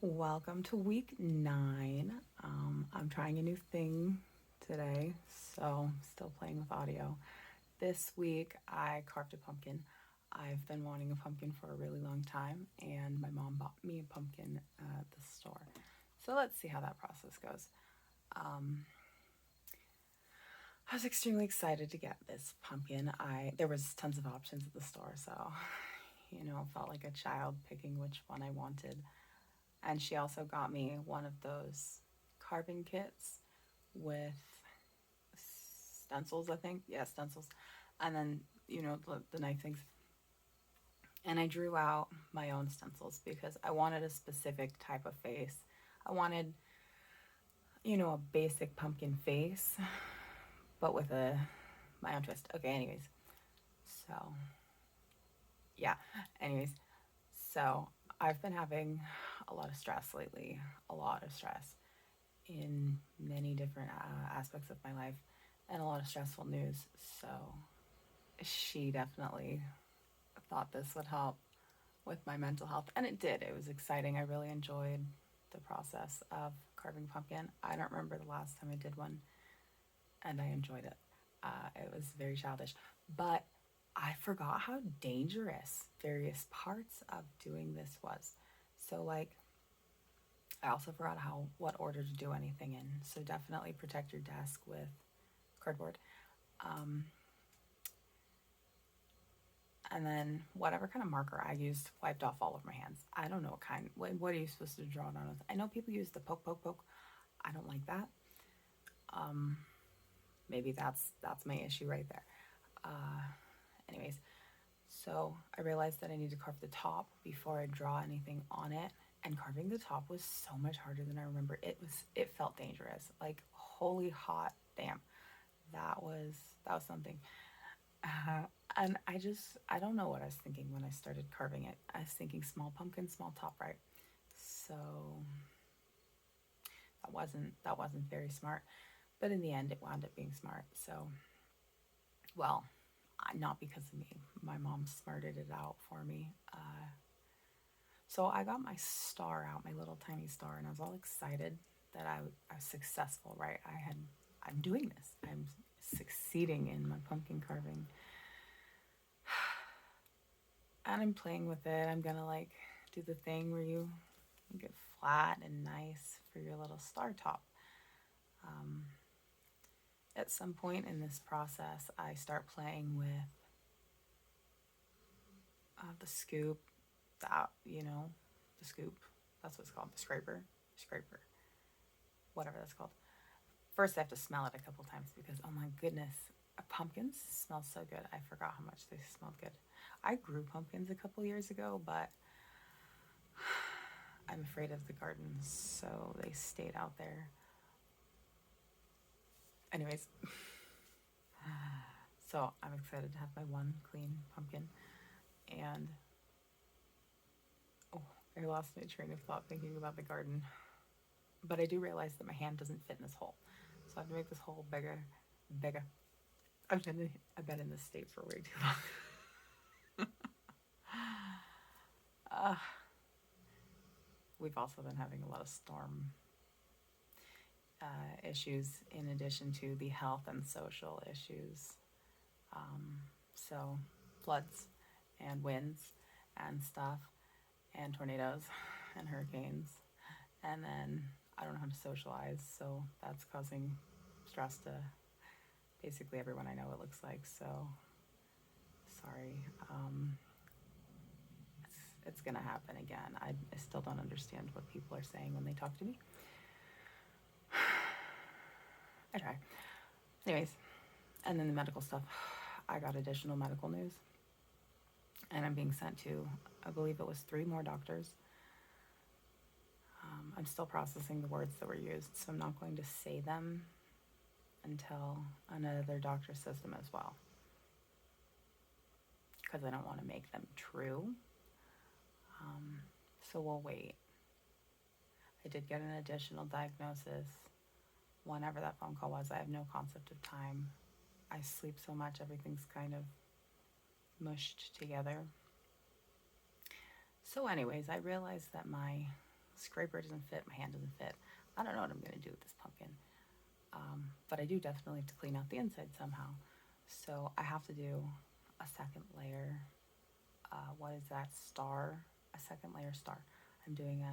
Welcome to week 9. I'm trying a new thing today, so still playing with audio. This week I carved a pumpkin. I've been wanting a pumpkin for a really long time, and my mom bought me a pumpkin at the store. So let's see how that process goes. I was extremely excited to get this pumpkin. I There was tons of options at the store, so felt like a child picking which one I wanted. And she also got me one of those carving kits with stencils, I think. Yeah, stencils. And then, the knife things. And I drew out my own stencils because I wanted a specific type of face. I wanted, a basic pumpkin face, but with my own twist. Okay, anyways. So, yeah. Anyways, so I've been having a lot of stress lately. A lot of stress in many different aspects of my life and a lot of stressful news. So she definitely thought this would help with my mental health, and it did. It was exciting. I really enjoyed the process of carving pumpkin. I don't remember the last time I did one, and I enjoyed it. It was very childish, but I forgot how dangerous various parts of doing this was. So, like, I also forgot what order to do anything in. So definitely protect your desk with cardboard. Um, and then whatever kind of marker I used wiped off all of my hands. I don't know what kind. What are you supposed to draw it on with? I know people use the poke, poke, poke. I don't like that. Um, Maybe that's my issue right there. Anyways, so I realized that I need to carve the top before I draw anything on it. And carving the top was so much harder than I remember. It felt dangerous. Like holy hot damn. That was something. Uh, and I don't know what I was thinking when I started carving it. I was thinking small pumpkin, small top, right? So that wasn't very smart. But in the end, it wound up being smart. So, well, not because of me. My mom smarted it out for me. So I got my star out, my little tiny star, and I was all excited that I was successful, right? I'm doing this. I'm succeeding in my pumpkin carving. And I'm playing with it. I'm gonna like do the thing where you make it flat and nice for your little star top. Um, at some point in this process, I start playing with the scoop, the scoop. That's what it's called, the scraper, whatever that's called. First, I have to smell it a couple times because, oh my goodness, pumpkins smell so good. I forgot how much they smelled good. I grew pumpkins a couple years ago, but I'm afraid of the gardens, so they stayed out there. Anyways, so I'm excited to have my one clean pumpkin. And oh, I lost my train of thought thinking about the garden. But I do realize that my hand doesn't fit in this hole, so I have to make this hole bigger, bigger. I've been in this state for way too long. uh, we've also been having a lot of storm issues in addition to the health and social issues. So floods and winds and stuff and tornadoes and hurricanes. And then I don't know how to socialize, so that's causing stress to basically everyone I know, it looks like. So sorry. It's gonna happen again. I still don't understand what people are saying when they talk to me. I try. Anyways, and then the medical stuff. I got additional medical news, and I'm being sent to, I believe it was 3 more doctors. I'm still processing the words that were used, so I'm not going to say them until another doctor says them as well, because I don't want to make them true. So we'll wait. I did get an additional diagnosis. Whenever that phone call was, I have no concept of time. I sleep so much, everything's kind of mushed together. So, anyways, I realized that my scraper doesn't fit, my hand doesn't fit. I don't know what I'm going to do with this pumpkin. But I do definitely have to clean out the inside somehow. So I have to do a second layer. What is that? Star? A second layer star. I'm doing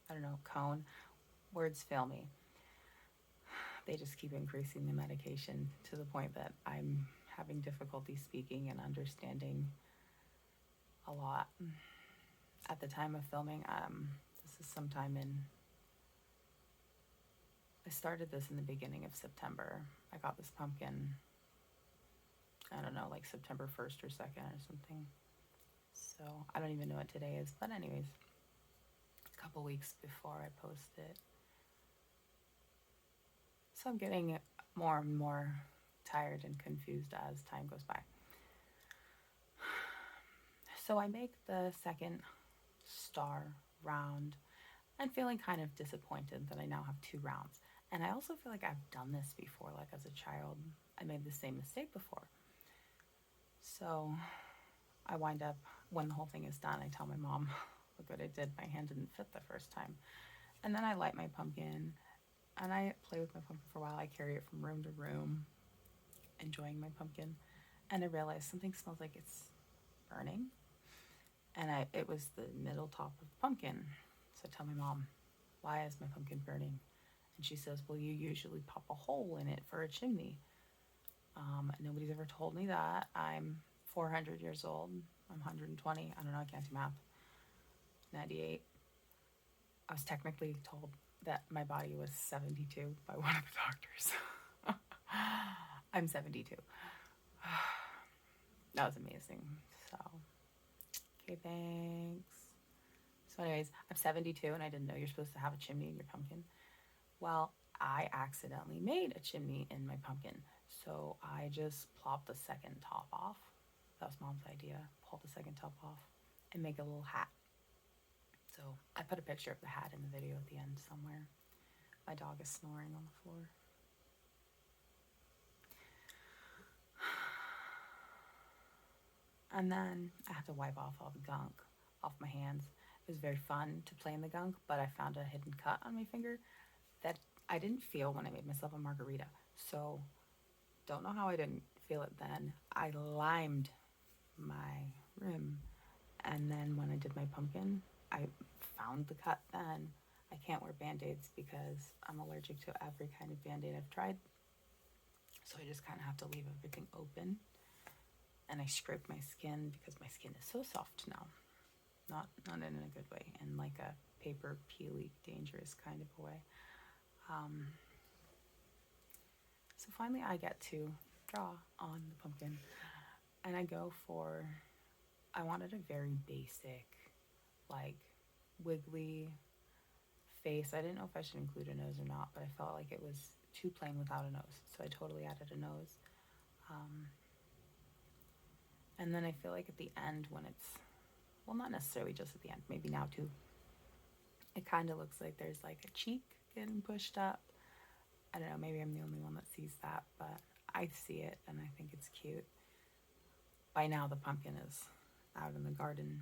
I don't know, cone. Words fail me. They just keep increasing the medication to the point that I'm having difficulty speaking and understanding a lot. At the time of filming, this is sometime in, I started this in the beginning of September. I got this pumpkin, I don't know, like September 1st or 2nd or something. So I don't even know what today is, but anyways, a couple weeks before I post it. So I'm getting more and more tired and confused as time goes by. So I make the second star round and feeling kind of disappointed that I now have 2 rounds. And I also feel like I've done this before, like as a child. I made the same mistake before. So I wind up, when the whole thing is done, I tell my mom, look what I did, my hand didn't fit the first time. And then I light my pumpkin and I play with my pumpkin for a while. I carry it from room to room, enjoying my pumpkin. And I realized something smells like it's burning. And it was the middle top of the pumpkin. So I tell my mom, why is my pumpkin burning? And she says, well, you usually pop a hole in it for a chimney. Nobody's ever told me that. I'm 400 years old. I'm 120. I don't know, I can't do math. 98. I was technically told that my body was 72 by one of the doctors. I'm 72. That was amazing. So, okay, thanks. So anyways, I'm 72 and I didn't know you're supposed to have a chimney in your pumpkin. Well, I accidentally made a chimney in my pumpkin. So I just plopped the second top off. That was Mom's idea. Pull the second top off and make a little hat. So I put a picture of the hat in the video at the end somewhere. My dog is snoring on the floor. And then I had to wipe off all the gunk off my hands. It was very fun to play in the gunk, but I found a hidden cut on my finger that I didn't feel when I made myself a margarita. So don't know how I didn't feel it then. I limed my rim, and then when I did my pumpkin, I found the cut then. I can't wear band-aids because I'm allergic to every kind of band-aid I've tried. So I just kind of have to leave everything open. And I scrape my skin because my skin is so soft now. Not in a good way, in like a paper peely, dangerous kind of a way. So finally I get to draw on the pumpkin. And I go for, I wanted a very basic, like wiggly face. I didn't know if I should include a nose or not, but I felt like it was too plain without a nose. So I totally added a nose. And then I feel like at the end when it's, well, not necessarily just at the end, maybe now too, it kind of looks like there's like a cheek getting pushed up. I don't know, maybe I'm the only one that sees that, but I see it and I think it's cute. By now the pumpkin is out in the garden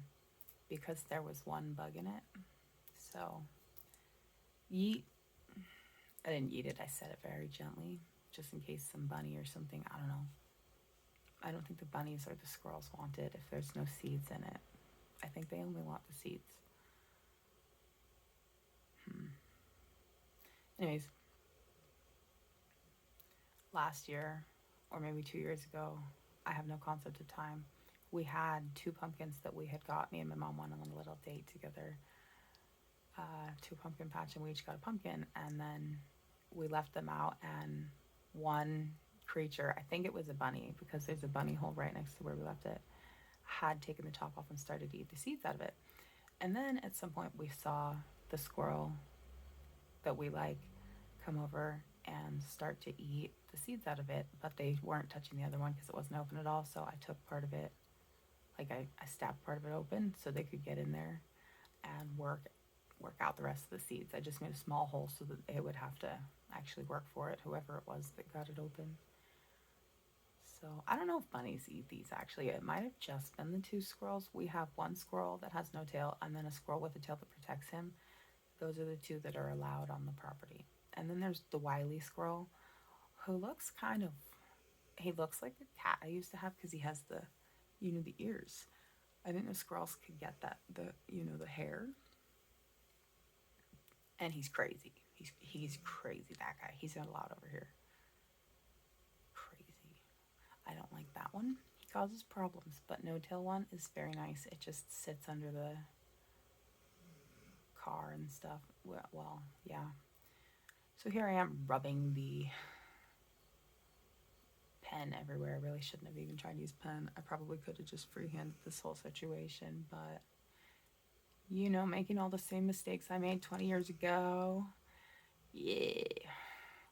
because there was one bug in it. So, yeet. I didn't eat it, I said it very gently, just in case some bunny or something, I don't know. I don't think the bunnies or the squirrels want it if there's no seeds in it. I think they only want the seeds. Anyways, last year, or maybe 2 years ago, I have no concept of time, we had 2 pumpkins that we had got. Me and my mom went on a little date together to a pumpkin patch, and we each got a pumpkin, and then we left them out, and one creature, I think it was a bunny because there's a bunny hole right next to where we left it, had taken the top off and started to eat the seeds out of it. And then at some point we saw the squirrel that we like come over and start to eat the seeds out of it, but they weren't touching the other one because it wasn't open at all. So I took part of it, like I stabbed part of it open so they could get in there and work out the rest of the seeds. I just made a small hole so that it would have to actually work for it, whoever it was that got it open. So I don't know if bunnies eat these actually. It might have just been the two squirrels. We have one squirrel that has no tail and then a squirrel with a tail that protects him. Those are the two that are allowed on the property. And then there's the wily squirrel who looks kind of, he looks like a cat I used to have because he has the, the ears. I didn't know squirrels could get that, the hair. And he's crazy. He's crazy, that guy. He's not allowed over here. Crazy. I don't like that one. He causes problems, but no-tail one is very nice. It just sits under the car and stuff. Well, yeah. So here I am rubbing the pen everywhere. I really shouldn't have even tried to use pen. I probably could have just freehanded this whole situation, but making all the same mistakes I made 20 years ago. Yeah.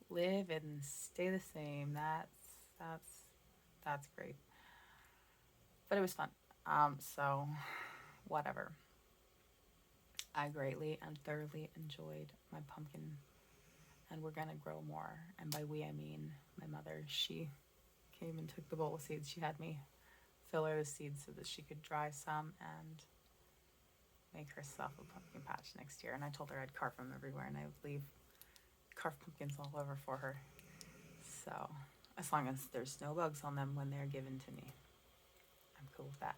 Live and stay the same. That's great. But it was fun. So whatever. I greatly and thoroughly enjoyed my pumpkin, and we're gonna grow more. And by we I mean my mother. She came and took the bowl of seeds. She had me fill her with seeds so that she could dry some and make herself a pumpkin patch next year. And I told her I'd carve them everywhere and I would leave carved pumpkins all over for her. So as long as there's no bugs on them when they're given to me, I'm cool with that.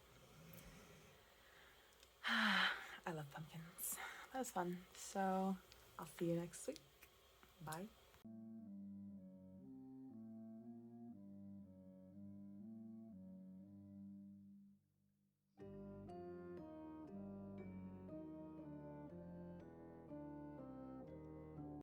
I love pumpkins. That was fun. So I'll see you next week. Bye.